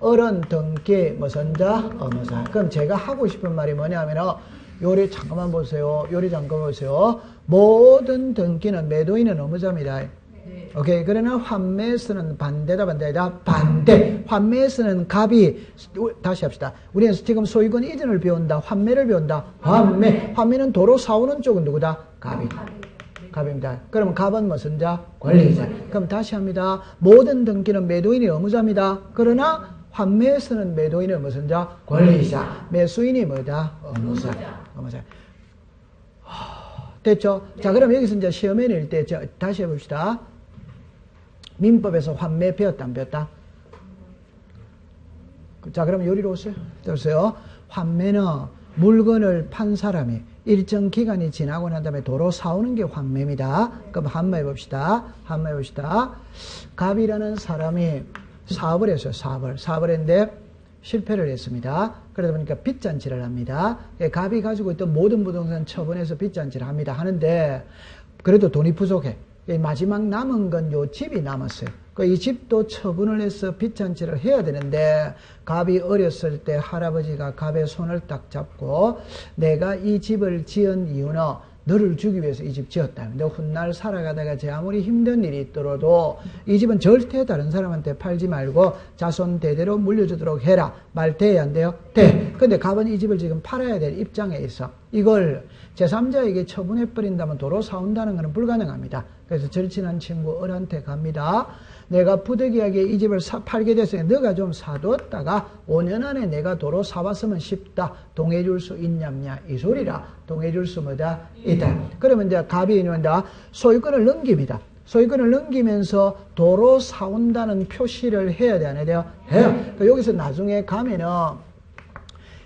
을은 등기 무슨 자? 의무자. 그럼 제가 하고 싶은 말이 뭐냐면은 요리 잠깐만 보세요. 요리 잠깐 보세요. 모든 등기는 매도인은 의무자입니다. 오케이. 그러나 환매에서는 반대다, 반대다, 반대. 환매에서는 갑이, 다시 합시다. 우리는 지금 소유권 이전을 배운다, 환매를 배운다. 환매. 환매는 도로 사오는 쪽은 누구다? 갑이다. 갑입니다. 그러면 갑은 무슨 자? 권리자. 그럼 다시 합니다. 모든 등기는 매도인이 의무자입니다. 그러나 환매에서는 매도인은 무슨 자? 권리자. 매수인이 뭐다? 의무자. 의무자. 됐죠? 자, 그럼 여기서 이제 시험에 낼 때, 다시 해봅시다. 민법에서 환매 배웠다, 안 배웠다? 자, 그럼 요리로 오세요. 보세요. 환매는 물건을 판 사람이 일정 기간이 지나고 난 다음에 도로 사오는 게 환매입니다. 그럼 한번 해봅시다. 한번 해봅시다. 갑이라는 사람이 사업을 했어요. 사업을 했는데 실패를 했습니다. 그러다 보니까 빚잔치를 합니다. 갑이 가지고 있던 모든 부동산 처분해서 빚잔치를 합니다. 하는데 그래도 돈이 부족해. 마지막 남은 건 요 집이 남았어요. 이 집도 처분을 해서 빚잔치를 해야 되는데 갑이 어렸을 때 할아버지가 갑의 손을 딱 잡고 내가 이 집을 지은 이유는 너를 주기 위해서 이 집 지었다. 너 훗날 살아가다가 제 아무리 힘든 일이 있더라도 이 집은 절대 다른 사람한테 팔지 말고 자손 대대로 물려주도록 해라. 말 돼야 안 돼요? 돼. 근데 갑은 이 집을 지금 팔아야 될 입장에 있어. 이걸 제3자에게 처분해버린다면 도로 사온다는 것은 불가능합니다. 그래서 절친한 친구 을한테 갑니다. 내가 부득이하게 이 집을 팔게 됐으니 너가 좀 사뒀다가 5년 안에 내가 도로 사왔으면 쉽다. 동해줄 수 있냐냐 이 소리라. 동해줄 수 뭐다? 있다. 그러면 이제 갑이 이런다 소유권을 넘깁니다. 소유권을 넘기면서 도로 사온다는 표시를 해야 돼 안 해야 돼요? 해요. 그러니까 여기서 나중에 가면은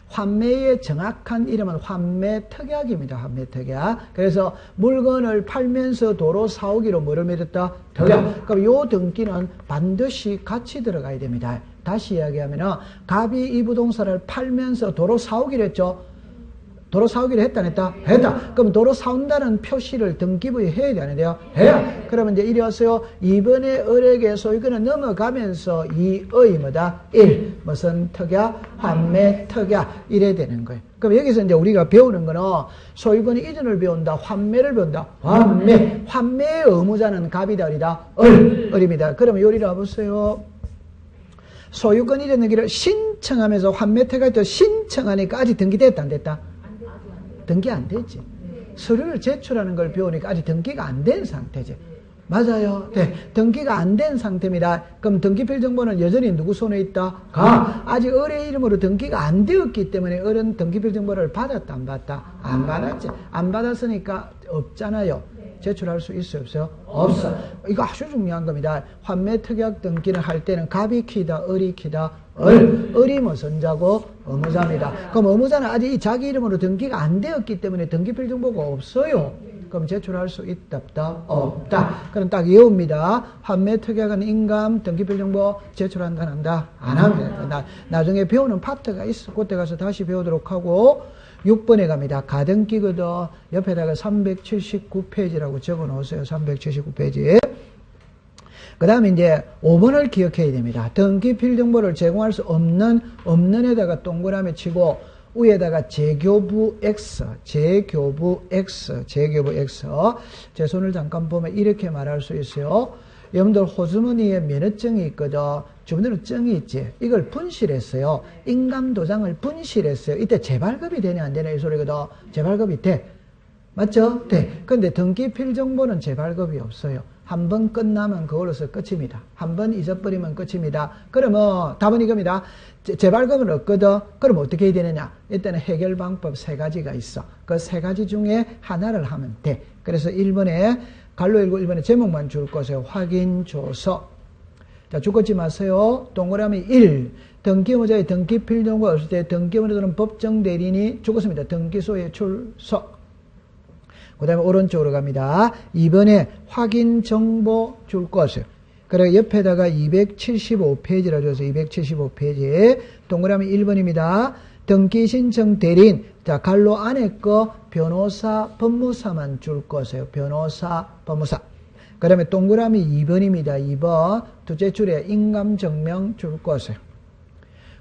환매의 정확한 이름은 환매특약입니다. 환매특약. 그래서 물건을 팔면서 도로 사오기로 뭐를 맺었다? 특약. 그럼 요 등기는 반드시 같이 들어가야 됩니다. 다시 이야기하면은 갑이 이 부동산을 팔면서 도로 사오기로 했죠. 도로 사오기로 했다 안 했다? 했다. 그럼 도로 사온다는 표시를 등기부에 해야 되는 데요? 해야. 그러면 이제 이리 와서요. 이번에 을에게 소유권을 넘어가면서 이의 뭐다? 1. 무슨 특약? 환매 특약. 이래 되는 거예요. 그럼 여기서 이제 우리가 배우는 거는 소유권 이전을 배운다. 환매를 배운다. 환매. 환매의 의무자는 갑이다, 을이다? 을입니다. 그러면 요리를 와보세요. 소유권 이전 등기를 신청하면서 환매 특약도 신청하니까 아직 등기됐다, 안 됐다? 등기 안 되지. 서류를 제출하는 걸 배우니까 아직 등기가 안 된 상태지. 맞아요. 네. 등기가 안 된 상태입니다. 그럼 등기필 정보는 여전히 누구 손에 있다? 아직 을의 이름으로 등기가 안 되었기 때문에 을은 등기필 정보를 받았다, 안 받았다? 안 받았지. 안 받았으니까 없잖아요. 제출할 수 있어요, 없어요? 없어. 이거 아주 중요한 겁니다. 환매 특약 등기를 할 때는 갑이 키다, 을이 키다, 을이 무슨 자고? 의무자입니다. 그럼 의무자는 아직 자기 이름으로 등기가 안 되었기 때문에 등기필 정보가 없어요. 그럼 제출할 수 있다, 없다? 없다. 그럼 딱 외웁니다. 환매 특약은 인감, 등기필 정보 제출한다, 한다? 안 합니다. 나중에 배우는 파트가 있어. 그때 가서 다시 배우도록 하고, 6번에 갑니다. 가등기거든. 옆에다가 379페이지라고 적어 놓으세요. 379페이지. 그 다음에 이제 5번을 기억해야 됩니다. 등기필 정보를 제공할 수 없는에다가 동그라미 치고, 위에다가 재교부 X. 제 손을 잠깐 보면 이렇게 말할 수 있어요. 여러분들 호주머니에 면허증이 있거든. 주민등록 증이 있지. 이걸 분실했어요. 인감도장을 분실했어요. 이때 재발급이 되냐 안 되냐 이 소리거든. 재발급이 돼. 맞죠? 돼. 근데 등기필 정보는 재발급이 없어요. 한 번 끝나면 그걸로서 끝입니다. 한 번 잊어버리면 끝입니다. 그러면 답은 이겁니다. 재발급은 없거든. 그럼 어떻게 해야 되느냐? 이때는 해결 방법 3가지가 있어. 그 3가지 중에 하나를 하면 돼. 그래서 1번에 갈로 1번에 제목만 줄 거세요. 확인 조서. 자, 죽었지 마세요. 동그라미 1. 등기의무자의 등기필 정보가 없을 때 등기의무자는 법정 대리인이 죽었습니다. 등기소에 출석. 그 다음에 오른쪽으로 갑니다. 2번에 확인 정보 줄 것을. 그리고 옆에다가 275페이지라 줘서 275페이지. 동그라미 1번입니다. 등기 신청 대리인. 자, 갈로 안에 거 변호사, 법무사만 줄 것이에요. 변호사, 법무사. 그 다음에 동그라미 2번입니다. 2번. 둘째 줄에 인감증명 줄 것이에요.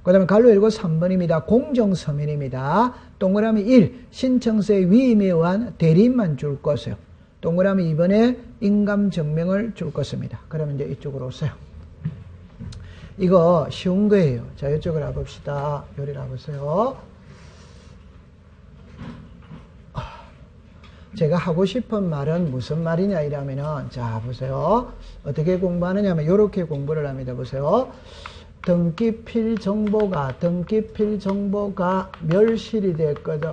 그 다음에 갈로 열고 3번입니다. 공정서면입니다. 동그라미 1. 신청서의 위임에 의한 대리인만 줄 것이에요. 동그라미 2번에 인감증명을 줄 것입니다. 그러면 이제 이쪽으로 오세요. 이거 쉬운 거예요. 자, 이쪽으로 와봅시다. 요리를 와보세요. 제가 하고 싶은 말은 무슨 말이냐 이러면은, 자, 보세요. 어떻게 공부하느냐 하면, 요렇게 공부를 합니다. 보세요. 등기필 정보가 멸실이 됐거든.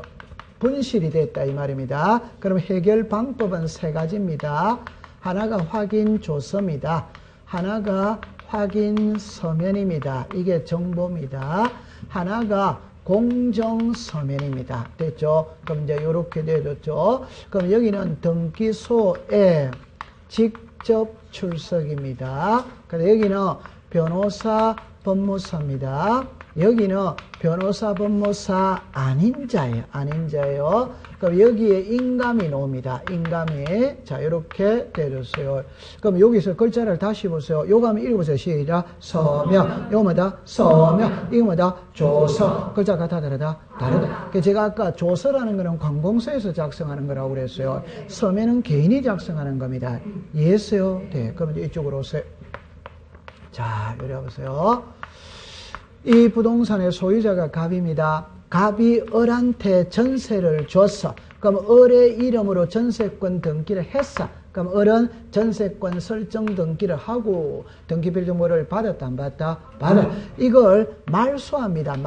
분실이 됐다 이 말입니다. 그럼 해결 방법은 3가지입니다. 하나가 확인 조서입니다. 하나가 확인 서면입니다. 이게 정보입니다. 하나가 공정 서면입니다. 됐죠? 그럼 이제 이렇게 되어졌죠? 그럼 여기는 등기소에 직접 출석입니다. 그래서 여기는 변호사 법무사입니다. 여기는 변호사 법무사 아닌 자예요. 그럼 여기에 인감이 나옵니다. 인감이. 자, 이렇게 되어졌어요. 그럼 여기서 글자를 다시 보세요. 요거 한번 읽어보세요. 시작. 서명. 이거 뭐다? 서명. 이거 뭐다? 조서. 글자가 다 다르다? 다르다. 제가 아까 조서라는 거는 관공서에서 작성하는 거라고 그랬어요. 서면은 개인이 작성하는 겁니다. 이해했어요? 네. 그럼 이제 이쪽으로 오세요. 자, 요리 와보세요. 이 부동산의 소유자가 갑입니다. 갑이 을한테 전세를 줬어. 그럼 을의 이름으로 전세권 등기를 했어. 그럼 을은 전세권 설정 등기를 하고 등기필 정보를 받았다 안 받았다? 받아. 이걸 말소합니다.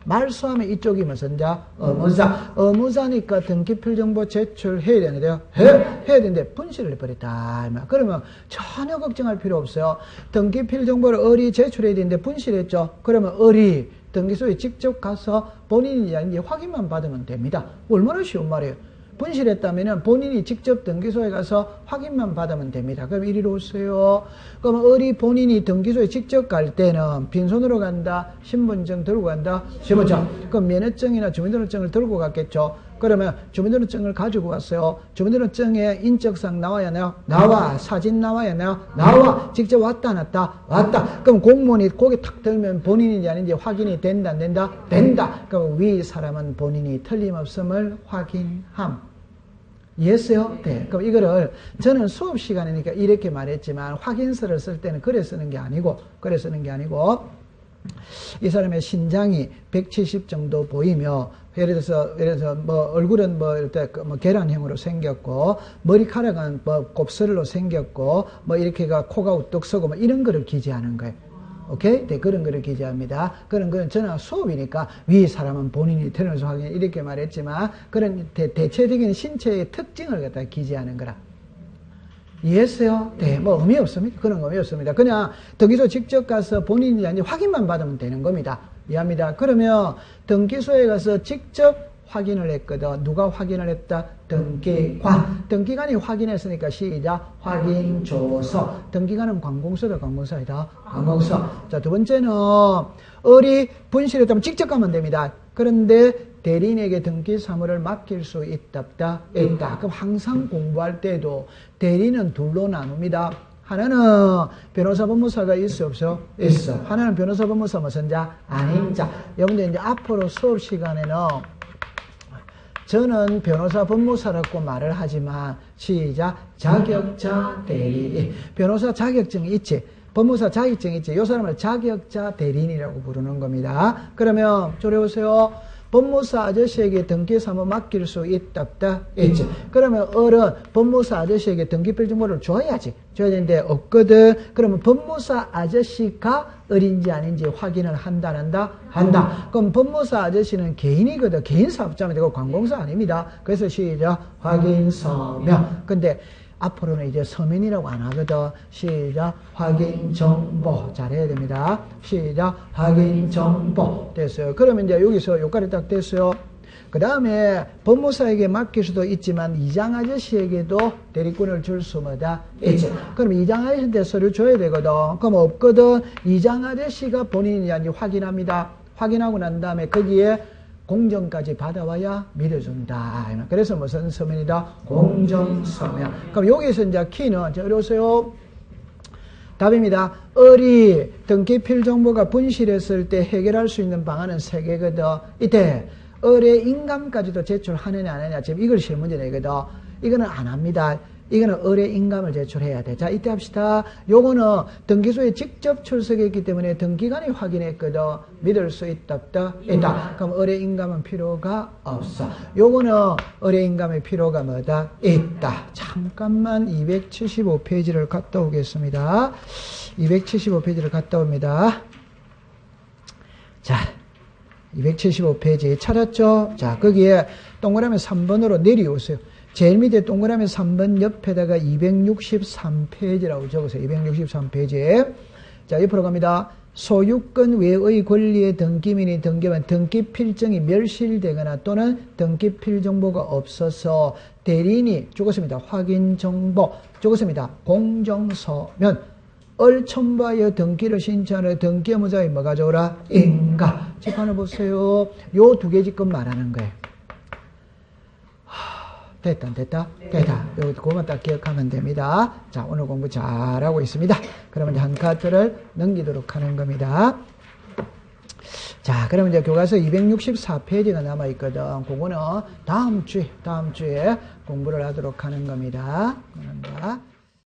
말소하면 이쪽이 무슨 자? 의무자. 의무자니까 등기필 정보 제출해야 되는데요. 해야 되는데 분실을 해버렸다. 그러면 전혀 걱정할 필요 없어요. 등기필 정보를 을이 제출해야 되는데 분실했죠. 그러면 을이 등기소에 직접 가서 본인이 아닌지 확인만 받으면 됩니다. 얼마나 쉬운 말이에요. 분실했다면 본인이 직접 등기소에 가서 확인만 받으면 됩니다. 그럼 이리로 오세요. 그럼 을이 본인이 등기소에 직접 갈 때는 빈손으로 간다, 신분증 들고 간다, 신분증. 그럼 면허증이나 주민등록증을 들고 갔겠죠. 그러면 주민등록증을 가지고 왔어요. 주민등록증에 인적사항 나와야 나요? 나와. 사진 나와야 나요? 나와. 직접 왔다 안 왔다? 왔다. 그럼 공무원이 고개 탁 들면 본인인지 아닌지 확인이 된다 안 된다? 된다. 그럼 위 사람은 본인이 틀림없음을 확인함. 이해했어요? 네. 그럼 이거를 저는 수업 시간이니까 이렇게 말했지만 확인서를 쓸 때는 그래 쓰는 게 아니고 이 사람의 신장이 170 정도 보이며 예를 들어서 뭐 얼굴은 뭐 이렇게 뭐 계란형으로 생겼고 머리카락은 뭐 곱슬로 생겼고 뭐 이렇게가 코가 우뚝 서고 뭐 이런 거를 기재하는 거예요. 오케이? 네, 그런 거를 기재합니다. 그런 거는 저는 수업이니까 위 사람은 본인이 태어나서 확인 이렇게 말했지만 그런 대체적인 신체의 특징을 갖다 기재하는 거라. 이해했어요? 네, 뭐 의미 없습니다. 그런 의미 없습니다. 그냥 등기소 직접 가서 본인이 아니 확인만 받으면 되는 겁니다. 이해합니다. 그러면 등기소에 가서 직접 확인을 했거든. 누가 확인을 했다? 등기관. 등기관이 확인했으니까 시작. 확인조서. 등기관은 관공서다, 관공서이다. 관공서. 자, 두 번째는 을이 분실했다면 직접 가면 됩니다. 그런데 대리인에게 등기사무를 맡길 수 있다, 없다? 있다. 그럼 항상 공부할 때도 대리는 둘로 나눕니다. 하나는 변호사 법무사가 있어 없어? 있어. 하나는 변호사 법무사 무슨 자? 아닌 자. 여러분들 이제 앞으로 수업 시간에는 저는 변호사 법무사라고 말을 하지만 시작. 자격자 대리인. 변호사 자격증이 있지. 법무사 자격증이 있지. 이 사람을 자격자 대리인이라고 부르는 겁니다. 그러면 조려보세요. 법무사 아저씨에게 등기사무 맡길 수 있다, 없다? 있지. 그러면 을은 법무사 아저씨에게 등기필 정보를 줘야지. 줘야 되는데 없거든. 그러면 법무사 아저씨가 을인지 아닌지 확인을 한다, 안 한다? 한다. 그럼 법무사 아저씨는 개인이거든. 개인 사업자면 되고 관공서 아닙니다. 그래서 시작. 확인 서면. 근데 앞으로는 이제 서면이라고 안 하거든. 시작. 확인 정보. 잘해야 됩니다. 시작. 확인 정보. 됐어요. 그러면 이제 여기서 요까지 딱 됐어요. 그 다음에 법무사에게 맡길 수도 있지만 이장 아저씨에게도 대리권을 줄 수마다 있지. 그럼 이장 아저씨한테 서류 줘야 되거든. 그럼 없거든. 이장 아저씨가 본인이 아닌지 확인합니다. 확인하고 난 다음에 거기에 공정까지 받아와야 믿어준다. 그래서 무슨 서면이다? 공정서면. 그럼 여기서 이제 키는, 어려우세요? 답입니다. 을이 등기필 정보가 분실했을 때 해결할 수 있는 방안은 3개거든. 이때 을의 인감까지도 제출하느냐 안 하느냐. 지금 이걸 실문제 내거든. 이거는 안 합니다. 이거는 을의 인감을 제출해야 돼. 자, 이때 합시다. 요거는 등기소에 직접 출석했기 때문에 등기관이 확인했거든. 믿을 수 있다, 없다? 있다. 그럼 을의 인감은 필요가 없어. 요거는 을의 인감의 필요가 뭐다? 있다. 잠깐만 275페이지를 갔다 오겠습니다. 275페이지를 갔다 옵니다. 자, 275페이지 찾았죠? 자, 거기에 동그라미 3번으로 내려오세요. 제일 밑에 동그라미 3번 옆에다가 263페이지라고 적으세요. 263페이지. 자, 옆으로 갑니다. 소유권 외의 권리의 등기민이 등기한 등기필정이 멸실되거나 또는 등기필 정보가 없어서 대리인이 죽었습니다. 확인정보 죽었습니다. 공정서면 을 첨부하여 등기를 신청하는 등기 의무자의 뭐 가져오라? 인가. 재판을 보세요. 요 두 개 지금 말하는 거예요. 됐다, 안 됐다? 됐다. 그것만 딱 기억하면 됩니다. 자, 오늘 공부 잘하고 있습니다. 그러면 이제 한 카드를 넘기도록 하는 겁니다. 자, 그러면 이제 교과서 264페이지가 남아있거든. 그거는 다음 주에 공부를 하도록 하는 겁니다. 그런가?